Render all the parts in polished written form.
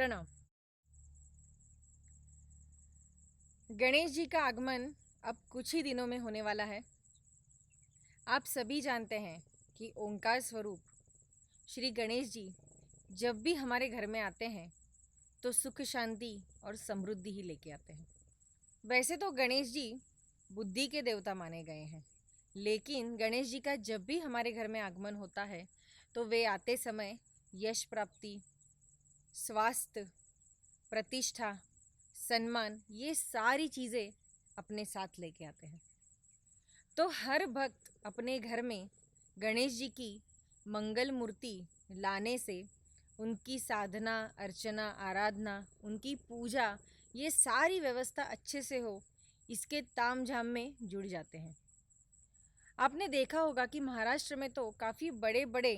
प्रणाम। गणेश जी का आगमन अब कुछ ही दिनों में होने वाला है। आप सभी जानते हैं कि ओंकार स्वरूप श्री गणेश जी जब भी हमारे घर में आते हैं तो सुख शांति और समृद्धि ही लेके आते हैं। वैसे तो गणेश जी बुद्धि के देवता माने गए हैं, लेकिन गणेश जी का जब भी हमारे घर में आगमन होता है तो वे आते समय यश प्राप्ति, स्वास्थ्य, प्रतिष्ठा, सम्मान, ये सारी चीज़ें अपने साथ लेके आते हैं। तो हर भक्त अपने घर में गणेश जी की मंगल मूर्ति लाने से उनकी साधना, अर्चना, आराधना, उनकी पूजा, ये सारी व्यवस्था अच्छे से हो, इसके तामझाम में जुड़ जाते हैं। आपने देखा होगा कि महाराष्ट्र में तो काफ़ी बड़े बड़े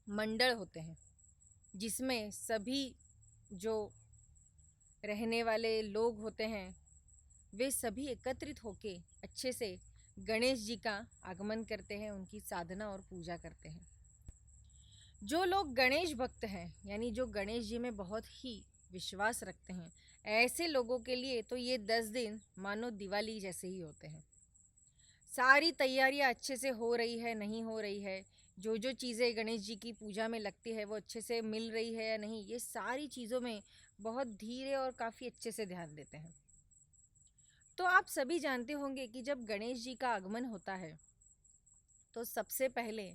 मंडल होते हैं, जिसमें सभी जो रहने वाले लोग होते हैं वे सभी एकत्रित होके अच्छे से गणेश जी का आगमन करते हैं, उनकी साधना और पूजा करते हैं। जो लोग गणेश भक्त हैं, यानी जो गणेश जी में बहुत ही विश्वास रखते हैं, ऐसे लोगों के लिए तो ये 10 दिन मानो दिवाली जैसे ही होते हैं। सारी तैयारियां अच्छे से हो रही है, नहीं हो रही है, जो जो चीज़ें गणेश जी की पूजा में लगती है वो अच्छे से मिल रही है या नहीं, ये सारी चीज़ों में बहुत धीरे और काफ़ी अच्छे से ध्यान देते हैं। तो आप सभी जानते होंगे कि जब गणेश जी का आगमन होता है तो सबसे पहले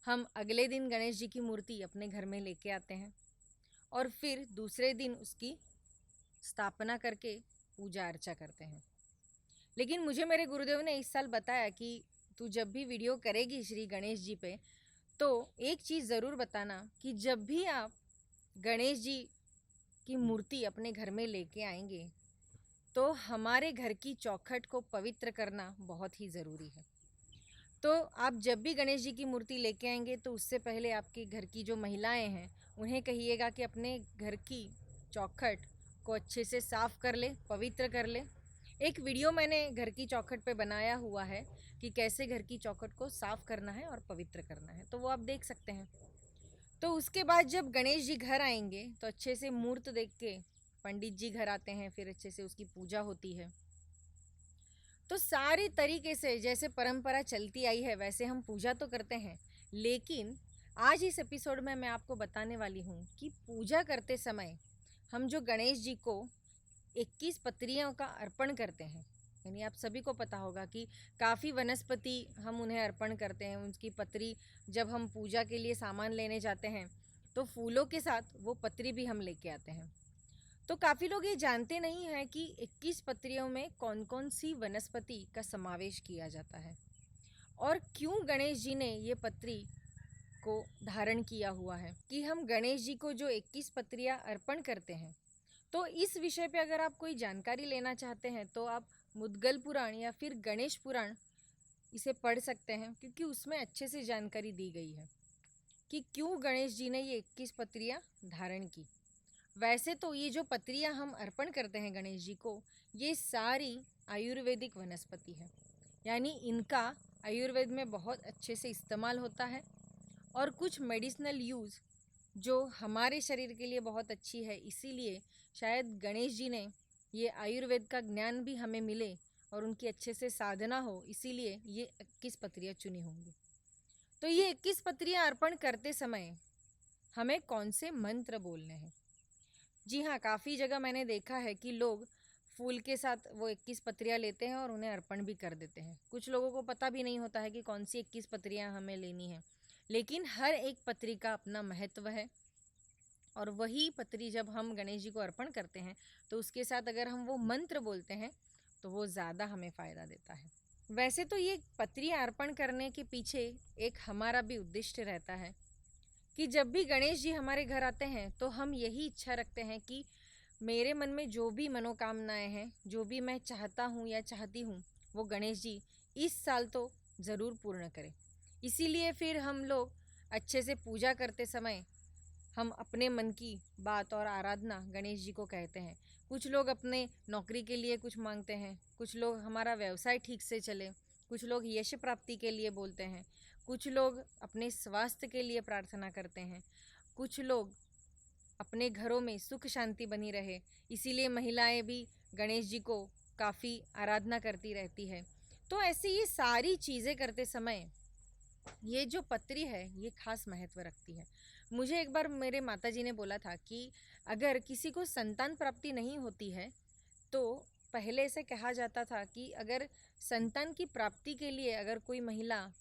हम अगले दिन गणेश जी की मूर्ति अपने घर में लेके आते हैं और फिर दूसरे दिन उसकी स्थापना करके पूजा अर्चा करते हैं। लेकिन मुझे मेरे गुरुदेव ने इस साल बताया कि तू जब भी वीडियो करेगी श्री गणेश जी पे तो एक चीज़ ज़रूर बताना कि जब भी आप गणेश जी की मूर्ति अपने घर में लेके आएंगे तो हमारे घर की चौखट को पवित्र करना बहुत ही ज़रूरी है। तो आप जब भी गणेश जी की मूर्ति लेके आएंगे तो उससे पहले आपके घर की जो महिलाएं हैं उन्हें कहिएगा कि अपने घर की चौखट को अच्छे से साफ़ कर ले, पवित्र कर ले। एक वीडियो मैंने घर की चौखट पे बनाया हुआ है कि कैसे घर की चौखट को साफ़ करना है और पवित्र करना है, तो वो आप देख सकते हैं। तो उसके बाद जब गणेश जी घर आएंगे तो अच्छे से मूर्त देख के पंडित जी घर आते हैं, फिर अच्छे से उसकी पूजा होती है। तो सारी तरीके से जैसे परंपरा चलती आई है वैसे हम पूजा तो करते हैं, लेकिन आज इस एपिसोड में मैं आपको बताने वाली हूँ कि पूजा करते समय हम जो गणेश जी को 21 पत्रियों का अर्पण करते हैं, यानी आप सभी को पता होगा कि काफ़ी वनस्पति हम उन्हें अर्पण करते हैं। उनकी पत्री जब हम पूजा के लिए सामान लेने जाते हैं तो फूलों के साथ वो पत्री भी हम लेके आते हैं। तो काफ़ी लोग ये जानते नहीं हैं कि 21 पत्रियों में कौन कौन सी वनस्पति का समावेश किया जाता है और क्यों गणेश जी ने ये पत्री को धारण किया हुआ है, कि हम गणेश जी को जो 21 पत्रियाँ अर्पण करते हैं। तो इस विषय पे अगर आप कोई जानकारी लेना चाहते हैं तो आप मुद्गल पुराण या फिर गणेश पुराण इसे पढ़ सकते हैं, क्योंकि उसमें अच्छे से जानकारी दी गई है कि क्यों गणेश जी ने ये 21 पत्रियाँ धारण की। वैसे तो ये जो पत्रियाँ हम अर्पण करते हैं गणेश जी को, ये सारी आयुर्वेदिक वनस्पति है, यानी इनका आयुर्वेद में बहुत अच्छे से इस्तेमाल होता है और कुछ मेडिसिनल यूज़ जो हमारे शरीर के लिए बहुत अच्छी है, इसीलिए शायद गणेश जी ने ये आयुर्वेद का ज्ञान भी हमें मिले और उनकी अच्छे से साधना हो, इसीलिए ये 21 पत्रियाँ चुनी होंगी। तो ये 21 पत्रियाँ अर्पण करते समय हमें कौन से मंत्र बोलने हैं? जी हाँ, काफ़ी जगह मैंने देखा है कि लोग फूल के साथ वो 21 पत्रियाँ लेते हैं और उन्हें अर्पण भी कर देते हैं। कुछ लोगों को पता भी नहीं होता है कि कौन सी 21 पत्रियाँ हमें लेनी है, लेकिन हर एक पत्री का अपना महत्व है और वही पत्री जब हम गणेश जी को अर्पण करते हैं तो उसके साथ अगर हम वो मंत्र बोलते हैं तो वो ज़्यादा हमें फ़ायदा देता है। वैसे तो ये पत्रियाँ अर्पण करने के पीछे एक हमारा भी उद्देश्य रहता है कि जब भी गणेश जी हमारे घर आते हैं तो हम यही इच्छा रखते हैं कि मेरे मन में जो भी मनोकामनाएं हैं, जो भी मैं चाहता हूँ या चाहती हूँ, वो गणेश जी इस साल तो ज़रूर पूर्ण करें। इसीलिए फिर हम लोग अच्छे से पूजा करते समय हम अपने मन की बात और आराधना गणेश जी को कहते हैं। कुछ लोग अपने नौकरी के लिए कुछ मांगते हैं, कुछ लोग हमारा व्यवसाय ठीक से चले, कुछ लोग यश प्राप्ति के लिए बोलते हैं, कुछ लोग अपने स्वास्थ्य के लिए प्रार्थना करते हैं, कुछ लोग अपने घरों में सुख शांति बनी रहे, इसीलिए महिलाएं भी गणेश जी को काफ़ी आराधना करती रहती है। तो ऐसे ये सारी चीज़ें करते समय ये जो पत्री है ये खास महत्व रखती है। मुझे एक बार मेरे माताजी ने बोला था कि अगर किसी को संतान प्राप्ति नहीं होती है तो पहले से कहा जाता था कि अगर संतान की प्राप्ति के लिए अगर कोई महिला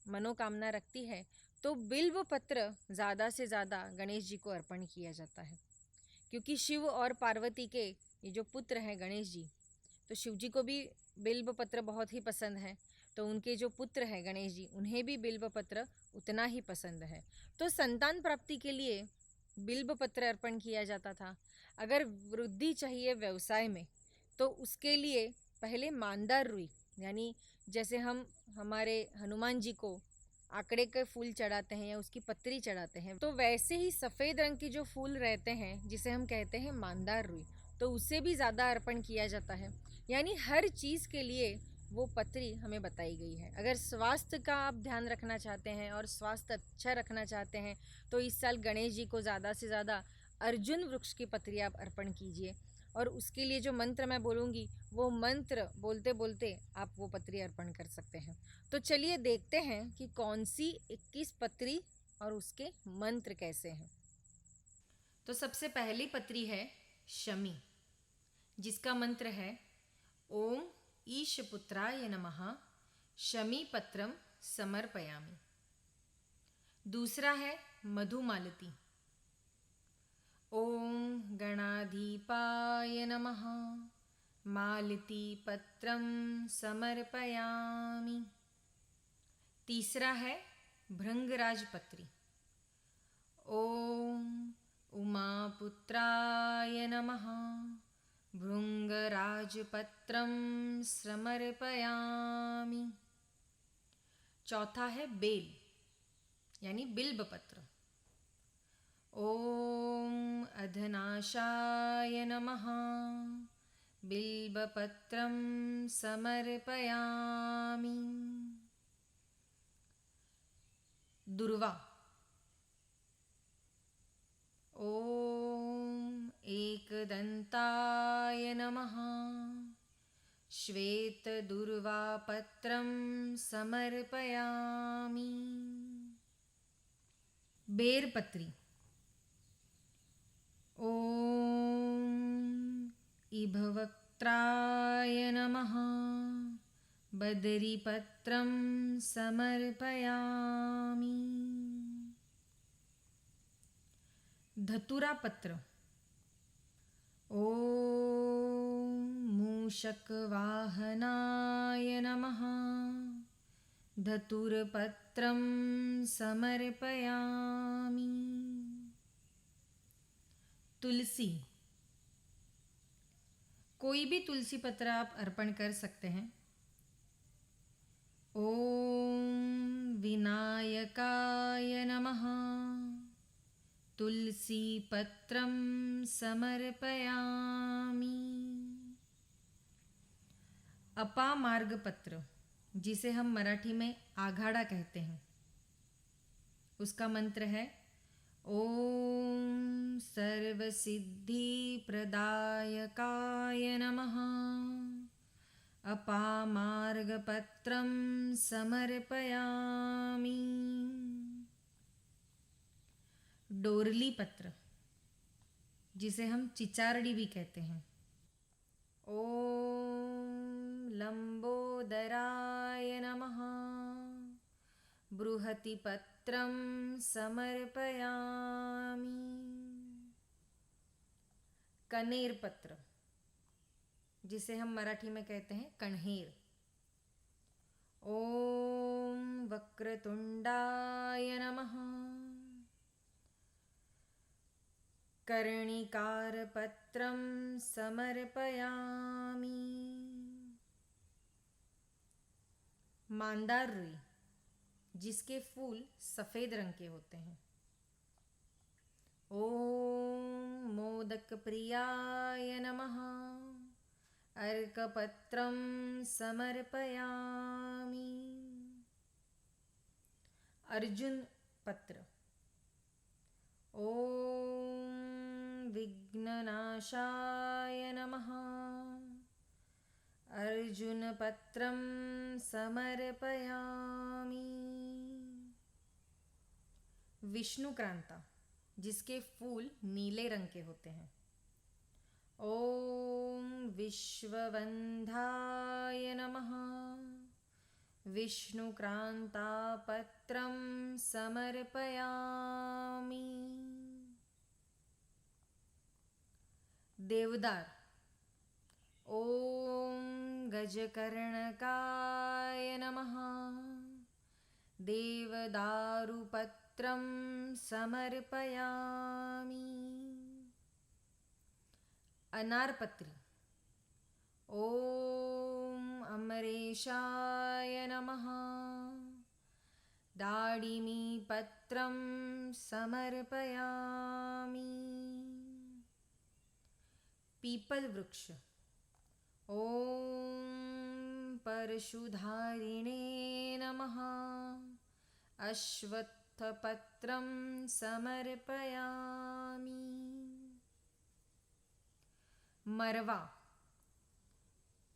मनोकामना रखती है तो बिल्व पत्र ज़्यादा से ज़्यादा गणेश जी को अर्पण किया जाता है, क्योंकि शिव और पार्वती के ये जो पुत्र हैं गणेश जी, तो शिव जी को भी बिल्व पत्र बहुत ही पसंद है, तो उनके जो पुत्र हैं गणेश जी उन्हें भी बिल्व पत्र उतना ही पसंद है। तो संतान प्राप्ति के लिए बिल्व पत्र अर्पण किया जाता था। अगर वृद्धि चाहिए व्यवसाय में तो उसके लिए पहले मानदार रुई, यानी जैसे हम हमारे हनुमान जी को आंकड़े के फूल चढ़ाते हैं या उसकी पत्री चढ़ाते हैं, तो वैसे ही सफ़ेद रंग के जो फूल रहते हैं जिसे हम कहते हैं मानदार रुई, तो उसे भी ज़्यादा अर्पण किया जाता है। यानी हर चीज़ के लिए वो पत्री हमें बताई गई है। अगर स्वास्थ्य का आप ध्यान रखना चाहते हैं और स्वास्थ्य अच्छा रखना चाहते हैं तो इस साल गणेश जी को ज़्यादा से ज़्यादा अर्जुन वृक्ष की पत्री आप अर्पण कीजिए, और उसके लिए जो मंत्र मैं बोलूँगी वो मंत्र बोलते बोलते आप वो पत्री अर्पण कर सकते हैं। तो चलिए देखते हैं कि कौन सी 21 पत्री और उसके मंत्र कैसे हैं। तो सबसे पहली पत्री है शमी, जिसका मंत्र है ओम ईशपुत्राय नमः शमी पत्रम समर्पयामि। दूसरा है मधुमालती, ओम गणाधिपाय नमः मालती पत्रम समर्पयामि। तीसरा है भृंगराज पत्री, ओम उमापुत्राय नमः भृंगराजपत्रं समर्पयामि। चौथा है बेल यानी बिल्बपत्र, ओम अधनाशाय नमः बिल्बपत्रं समर्पयामि। दुर्वा, ओम एकदंताय नमः श्वेतदुर्वापत्रं समर्पयामि। बेरपत्री, ओम इभवक्त्राय नमः बदरीपत्रं समर्पयामि। धतुरा पत्र, ओम मूषकवाहनाय नमः धतुरपत्रं समर्पयामि। तुलसी, कोई भी तुलसी पत्र आप अर्पण कर सकते हैं। ओम विनायकाय नमः तुलसी पत्रं समर्पयामि। अपामार्ग पत्र, जिसे हम मराठी में आघाड़ा कहते हैं, उसका मंत्र है ओम सर्वसिद्धिप्रदायकाय नमः अपामार्गपत्रं समर्पयामि। डोरली पत्र, जिसे हम चिचारड़ी भी कहते हैं, ओम लंबोदराय नमः बृहतिपत्रं समर्पयामि। कनेर पत्र, जिसे हम मराठी में कहते हैं कण्हेर, ओम वक्रतुंडाय नमः कर्णिकारपत्रं समर्पयामि। मांदार रुई, जिसके फूल सफ़ेद रंग के होते हैं, ओम मोदक प्रियाय नमः अर्कपत्रं समर्पयामि। अर्जुन पत्र, ओम विघ्ननाशाय नमः। अर्जुनपत्रं समर्पयामि। विष्णुक्रांता, जिसके फूल नीले रंग के होते हैं। ओम विश्ववंधाय नमः। विष्णुक्रांतापत्रं समर्पयामि। देवदार, ओम गजकर्णकाय नमः। देवदारुपत्रं समर्पयामि। अनारपत्री, ओम अमरेशाय नमः। दाडिमीपत्रं समर्पयामि। पीपल वृक्ष, ओम परशुधारिणे नमः। अश्वत्थपत्रं समर्पयामि। मरवा,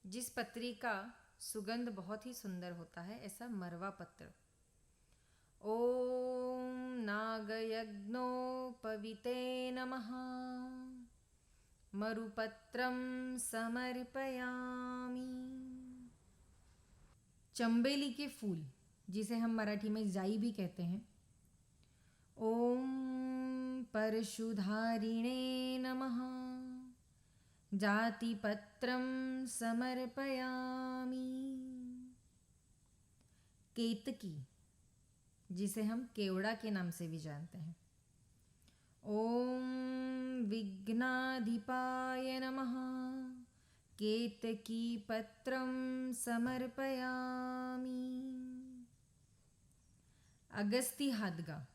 जिस पत्री का सुगंध बहुत ही सुंदर होता है, ऐसा मरवा पत्र। ओम नागयज्ञोपवीते नमः। मरुपत्रं समर्पयामि। चंबेली के फूल, जिसे हम मराठी में जाई भी कहते हैं। ओम परशुधारिणे नमः। जातिपत्रं समर्पयामि। केतकी, जिसे हम केवड़ा के नाम से भी जानते हैं। ओम विघ्नाधिपाय नमः। केतकी पत्रं समर्पयामि। अगस्ती हादगा,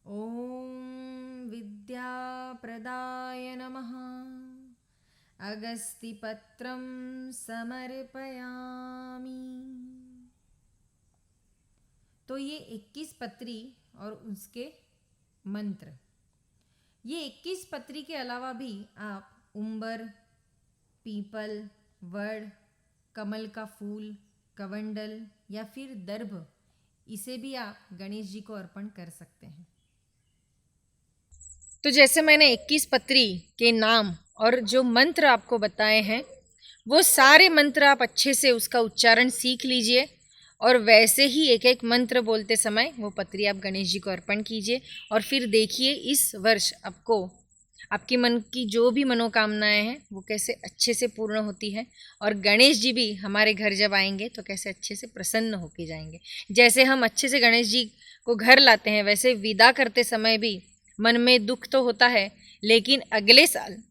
ओम विद्याप्रदाय नमः। अगस्तीपत्रं समर्पयामि। तो ये 21 पत्री और उसके मंत्र। ये 21 पत्री के अलावा भी आप उंबर, पीपल, वड, कमल का फूल, कवंडल या फिर दर्भ, इसे भी आप गणेश जी को अर्पण कर सकते हैं। तो जैसे मैंने 21 पत्री के नाम और जो मंत्र आपको बताए हैं, वो सारे मंत्र आप अच्छे से उसका उच्चारण सीख लीजिए और वैसे ही एक एक मंत्र बोलते समय वो पत्री आप गणेश जी को अर्पण कीजिए। और फिर देखिए इस वर्ष आपको आपकी मन की जो भी मनोकामनाएं हैं वो कैसे अच्छे से पूर्ण होती है, और गणेश जी भी हमारे घर जब आएंगे तो कैसे अच्छे से प्रसन्न होके जाएंगे। जैसे हम अच्छे से गणेश जी को घर लाते हैं, वैसे विदा करते समय भी मन में दुख तो होता है, लेकिन अगले साल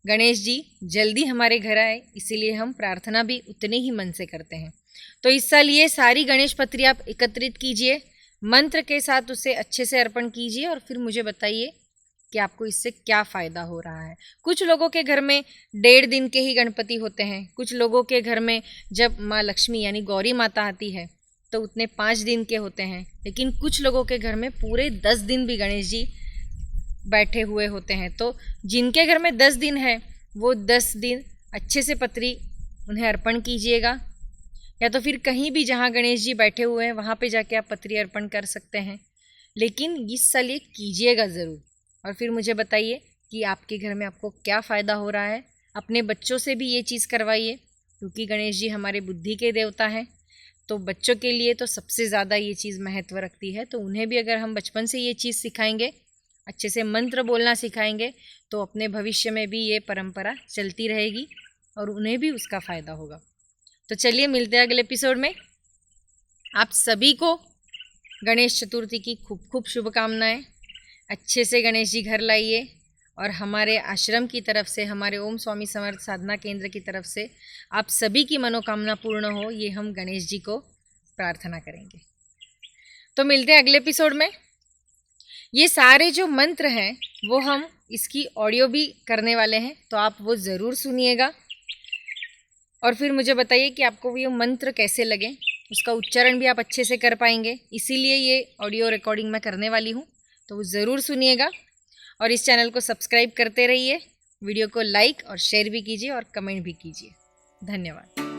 गणेश जी जल्दी हमारे घर आए, इसीलिए हम प्रार्थना भी उतने ही मन से करते हैं। तो इस साल ये सारी गणेश पत्री आप एकत्रित कीजिए, मंत्र के साथ उसे अच्छे से अर्पण कीजिए और फिर मुझे बताइए कि आपको इससे क्या फ़ायदा हो रहा है। कुछ लोगों के घर में 1.5 दिन के ही गणपति होते हैं, कुछ लोगों के घर में जब माँ लक्ष्मी यानी गौरी माता आती है तो उतने 5 दिन के होते हैं, लेकिन कुछ लोगों के घर में पूरे 10 दिन भी गणेश जी बैठे हुए होते हैं। तो जिनके घर में 10 दिन है वो 10 दिन अच्छे से पत्री उन्हें अर्पण कीजिएगा, या तो फिर कहीं भी जहाँ गणेश जी बैठे हुए हैं वहाँ पे जाके आप पत्री अर्पण कर सकते हैं। लेकिन इस साल ये कीजिएगा ज़रूर और फिर मुझे बताइए कि आपके घर में आपको क्या फ़ायदा हो रहा है। अपने बच्चों से भी ये चीज़ करवाइए, क्योंकि गणेश जी हमारे बुद्धि के देवता हैं, तो बच्चों के लिए तो सबसे ज़्यादा ये चीज़ महत्व रखती है। तो उन्हें भी अगर हम बचपन से ये चीज़ सिखाएंगे, अच्छे से मंत्र बोलना सिखाएंगे, तो अपने भविष्य में भी ये परंपरा चलती रहेगी और उन्हें भी उसका फ़ायदा होगा। तो चलिए मिलते हैं अगले एपिसोड में। आप सभी को गणेश चतुर्थी की खूब खूब शुभकामनाएं। अच्छे से गणेश जी घर लाइए और हमारे आश्रम की तरफ से, हमारे ओम स्वामी समर्थ साधना केंद्र की तरफ से आप सभी की मनोकामना पूर्ण हो, ये हम गणेश जी को प्रार्थना करेंगे। तो मिलते हैं अगले एपिसोड में। ये सारे जो मंत्र हैं वो हम इसकी ऑडियो भी करने वाले हैं, तो आप वो ज़रूर सुनिएगा और फिर मुझे बताइए कि आपको ये मंत्र कैसे लगे, उसका उच्चारण भी आप अच्छे से कर पाएंगे। इसीलिए ये ऑडियो रिकॉर्डिंग मैं करने वाली हूँ, तो वो ज़रूर सुनिएगा। और इस चैनल को सब्सक्राइब करते रहिए। वीडियो को लाइक और शेयर भी कीजिए और कमेंट भी कीजिए। धन्यवाद।